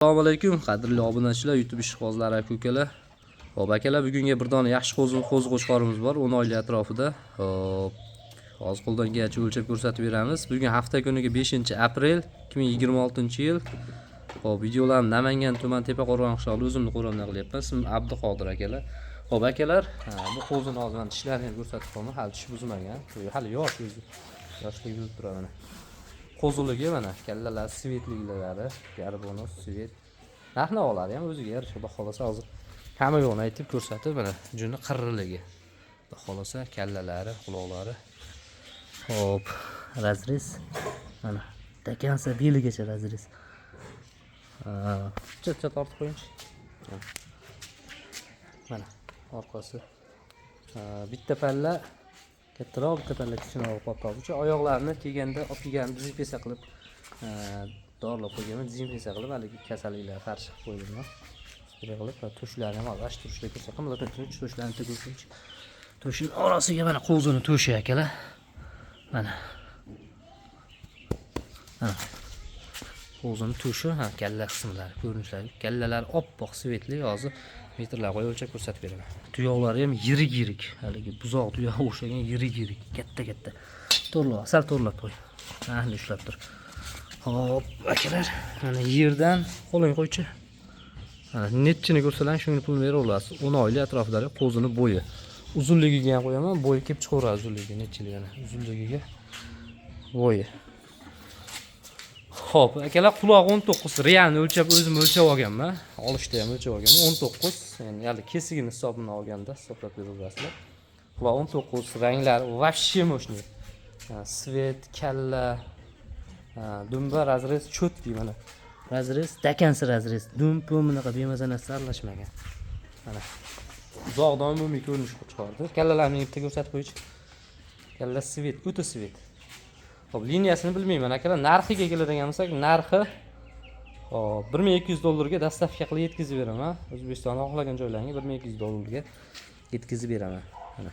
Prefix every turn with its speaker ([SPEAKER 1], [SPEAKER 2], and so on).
[SPEAKER 1] Assalomu alaykum, qadrli obunachilar, YouTube ishqibozlari aka-ukalar. Xo'p, akalar, bugunga bir dona yaxshi qo'ziqo'chqorimiz bor, 10 oylik atrofida. Xo'p, hozir qo'ldan kelgancha o'lchab ko'rsatib beramiz. Bugun hafta kuniga 5-aprel 2026-yil. Xo'p, videolarni Namangan tuman Tepa-Qo'rg'on qishlog'ida o'zimni qo'limdan qilyapman. Ismim Abduqodir akalar. Xo'p, akalar, bu qo'zini hozir men tishlarini ko'rsatib qo'yaman. Hali tish buzmagan. Hali yosh o'zi. Yoshlik yuzib turadi mana. Qo'ziligi mana kallalar, svetliklari, garbonus, svet. Narx-navolar ham o'ziga yarasha, xudo xolasa hozir hamma yo'qni aytib ko'rsatib, mana juni qirriligi. Xudo xolasa kallalari, quloqlari. Hop, razrez. Mana takansa beligacha razrez. Chet tortib qo'ying. Mana orqasi. Bitta palla kattaroq, bitta palla kichikroq qopqoqcha. Oyoqlarini kelganda, olib kelganda dezinfeksiya qilib dorlab qo'yganman. Dezinfeksiya qilib haligi kasalliklarga qarshi qo'ydim. Shunday qilib to'shlarni ham g'ash turishga ko'rsataman. Bular to'shlarni teguvchi. To'shin orasiga mana qo'zini to'shi akalar. Mana. Qo'zini to'shi, kalla qismlari, ko'rinishlari. Kallalar oppoq, svetli, hozir metrlar qo'yib o'lchab ko'rsatib beraman. Tuyoqlari ham yirik. Haligi buzoq tuyoqqa o'xshagan yirik, katta. To'rlab, sal to'rlab qo'y. Mana ushlab tur. Hop, akalar, mana yerdan qo'ling qo'ychi. Mana netchini ko'rsalang, shunga pul berib olasiz. 10 oylik atrofidagi qo'zini bo'yi. Uzunligiga ham qo'yaman, bo'yi kelib chiqaveradi uzunligiga, netchiligini. Uzunligiga bo'yi. Xo'p, akalar, quloq 19, realni o'lchab o'zim o'lchab olganman. Olishda ham o'lchab olganman. 19, ya'ni hali kesigini hisobini olganda hisoblab beraverasizlar. Quloq 19, ranglari вообще mo'shni. Svet, kalla, dumba razrez cho'tki mana. Razrez, takansi razrez. Dumpa bunaqa bemaza narsa aralashmagan. Mana. Uzoqdan umumiy ko'rinish chiqardi. Kallalarni yerda ko'rsatib qo'yish. Kalla svet, o'ta svet. Xo'p, liniyasini bilmayman akalar. Narxiga keladigan bo'lsak, narxi hop, $1200 ga dastavka qilib yetkazib beraman. O'zbekistonda xohlagan joylarga $1200 ga yetkazib beraman. Mana.